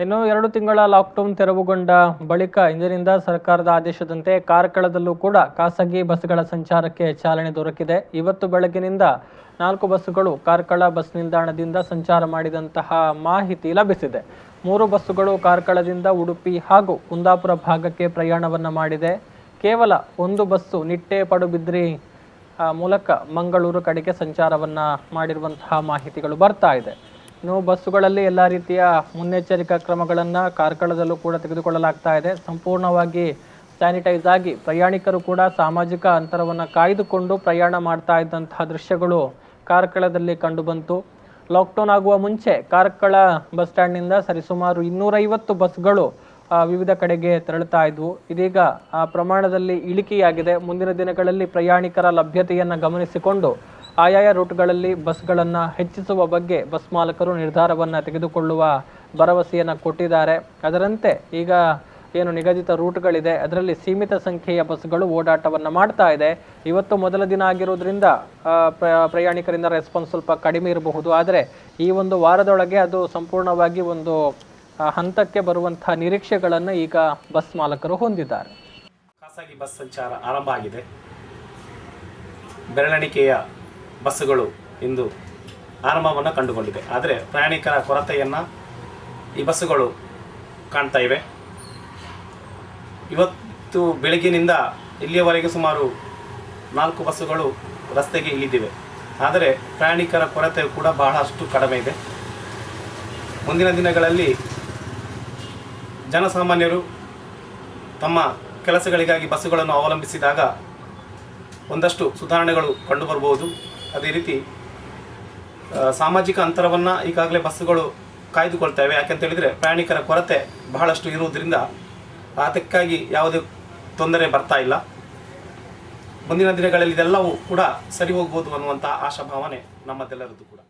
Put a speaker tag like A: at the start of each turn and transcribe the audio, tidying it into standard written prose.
A: ಇನ್ನು 2 ತಿಂಗಳ ಲಾಕ್ಡೌನ್ ತೆರವುಗೊಂಡ ಬಳಿಕ ಇಂದಿನಿಂದ ಸರ್ಕಾರದ ಆದೇಶದಂತೆ ಕಾರ್ಕಳದಲ್ಲೂ ಕೂಡ ಖಾಸಗಿ ಬಸ್ಗಳ ಸಂಚಾರಕ್ಕೆ ಚಾಲನೆ ದೊರಕಿದೆ. ಇವತ್ತು ಬೆಳಗಿನಿಂದ 4 ಬಸ್ಸುಗಳು ಕಾರ್ಕಳ ಬಸ್ ನಿಲ್ದಾಣದಿಂದ ಸಂಚಾರ ಮಾಡಿದಂತಹ ಮಾಹಿತಿ ಲಭಿಸಿದೆ. 3 ಬಸ್ಸುಗಳು ಕಾರ್ಕಳದಿಂದ ಉಡುಪಿ ಹಾಗೂ ಕುಂದಾಪುರ ಭಾಗಕ್ಕೆ ಪ್ರಯಾಣವನ್ನು ಮಾಡಿದೆ. ಕೇವಲ 1 ಬಸ್ಸು ನಿಟ್ಟೆ ಪಡುಬಿದ್ರಿ ಮೂಲಕ ಮಂಗಳೂರು ಕಡೆಗೆ ಸಂಚಾರವನ್ನು ಮಾಡಿರುವಂತಹ ಮಾಹಿತಿಗಳು ಬರ್ತಾ ಇದೆ. ಇನ್ನು ಬಸ್ಸುಗಳಲ್ಲಿ ಎಲ್ಲ ರೀತಿಯ ಮುನ್ನೆಚ್ಚರಿಕಾ ಕ್ರಮಗಳನ್ನು ಕಾರ್ಕಳದಲ್ಲೂ ಕೂಡ ತೆಗೆದುಕೊಳ್ಳಲಾಗ್ತಾ ಇದೆ. ಸಂಪೂರ್ಣವಾಗಿ ಸ್ಯಾನಿಟೈಸ್ ಆಗಿ ಪ್ರಯಾಣಿಕರು ಕೂಡ ಸಾಮಾಜಿಕ ಅಂತರವನ್ನು ಕಾಯ್ದುಕೊಂಡು ಪ್ರಯಾಣ ಮಾಡ್ತಾ ಇದ್ದಂತಹ ದೃಶ್ಯಗಳು ಕಾರ್ಕಳದಲ್ಲಿ ಕಂಡುಬಂತು. ಲಾಕ್ಡೌನ್ ಆಗುವ ಮುಂಚೆ ಕಾರ್ಕಳ ಬಸ್ ಸ್ಟ್ಯಾಂಡ್ನಿಂದ ಸರಿಸುಮಾರು 250 ಬಸ್ಗಳು ವಿವಿಧ ಕಡೆಗೆ ತೆರಳುತ್ತಾ ಇದ್ವು. ಇದೀಗ ಆ ಪ್ರಮಾಣದಲ್ಲಿ ಇಳಿಕೆಯಾಗಿದೆ. ಮುಂದಿನ ದಿನಗಳಲ್ಲಿ ಪ್ರಯಾಣಿಕರ ಲಭ್ಯತೆಯನ್ನು ಗಮನಿಸಿಕೊಂಡು ಆಯಾಯ ರೂಟ್ಗಳಲ್ಲಿ ಬಸ್ಗಳನ್ನು ಹೆಚ್ಚಿಸುವ ಬಗ್ಗೆ ಬಸ್ ಮಾಲಕರು ನಿರ್ಧಾರವನ್ನು ತೆಗೆದುಕೊಳ್ಳುವ ಭರವಸೆಯನ್ನು ಕೊಟ್ಟಿದ್ದಾರೆ. ಅದರಂತೆ ಈಗ ಏನು ನಿಗದಿತ ರೂಟ್ಗಳಿದೆ ಅದರಲ್ಲಿ ಸೀಮಿತ ಸಂಖ್ಯೆಯ ಬಸ್ಗಳು ಓಡಾಟವನ್ನು ಮಾಡ್ತಾ ಇದೆ. ಇವತ್ತು ಮೊದಲ ದಿನ ಆಗಿರೋದ್ರಿಂದ ಪ್ರಯಾಣಿಕರಿಂದ ರೆಸ್ಪಾನ್ಸ್ ಸ್ವಲ್ಪ ಕಡಿಮೆ ಇರಬಹುದು. ಆದರೆ ಈ ಒಂದು ವಾರದೊಳಗೆ ಅದು ಸಂಪೂರ್ಣವಾಗಿ ಒಂದು ಹಂತಕ್ಕೆ ಬರುವಂತಹ ನಿರೀಕ್ಷೆಗಳನ್ನು ಈಗ ಬಸ್ ಮಾಲಕರು ಹೊಂದಿದ್ದಾರೆ.
B: ಖಾಸಗಿ ಬಸ್ ಸಂಚಾರ ಆರಂಭ ಆಗಿದೆ. ಬೆರಳೆಣಿಕೆಯ ಬಸ್ಸುಗಳು ಇಂದು ಆರಂಭವನ್ನು ಕಂಡುಕೊಂಡಿದೆ. ಆದರೆ ಪ್ರಯಾಣಿಕರ ಕೊರತೆಯನ್ನು ಈ ಬಸ್ಸುಗಳು ಕಾಣ್ತಾ ಇವೆ. ಇವತ್ತು ಬೆಳಗ್ಗಿನಿಂದ ಇಲ್ಲಿಯವರೆಗೆ ಸುಮಾರು 4 ಬಸ್ಸುಗಳು ರಸ್ತೆಗೆ ಇಳಿದಿವೆ. ಆದರೆ ಪ್ರಯಾಣಿಕರ ಕೊರತೆ ಕೂಡ ಬಹಳಷ್ಟು ಕಡಿಮೆ ಇದೆ. ಮುಂದಿನ ದಿನಗಳಲ್ಲಿ ಜನಸಾಮಾನ್ಯರು ತಮ್ಮ ಕೆಲಸಗಳಿಗಾಗಿ ಬಸ್ಸುಗಳನ್ನು ಅವಲಂಬಿಸಿದಾಗ ಒಂದಷ್ಟು ಸುಧಾರಣೆಗಳು ಕಂಡುಬರಬಹುದು. ಅದೇ ರೀತಿ ಸಾಮಾಜಿಕ ಅಂತರವನ್ನು ಈಗಾಗಲೇ ಬಸ್ಸುಗಳು ಕಾಯ್ದುಕೊಳ್ತವೆ. ಯಾಕೆಂತೇಳಿದರೆ ಪ್ರಯಾಣಿಕರ ಕೊರತೆ ಬಹಳಷ್ಟು ಇರುವುದರಿಂದ ಅದಕ್ಕಾಗಿ ಯಾವುದೇ ತೊಂದರೆ ಬರ್ತಾ ಇಲ್ಲ. ಮುಂದಿನ ದಿನಗಳಲ್ಲಿ ಇದೆಲ್ಲವೂ ಕೂಡ ಸರಿ ಹೋಗ್ಬೋದು ಅನ್ನುವಂಥ ಆಶಾಭಾವನೆ ನಮ್ಮದೆಲ್ಲರದ್ದು ಕೂಡ.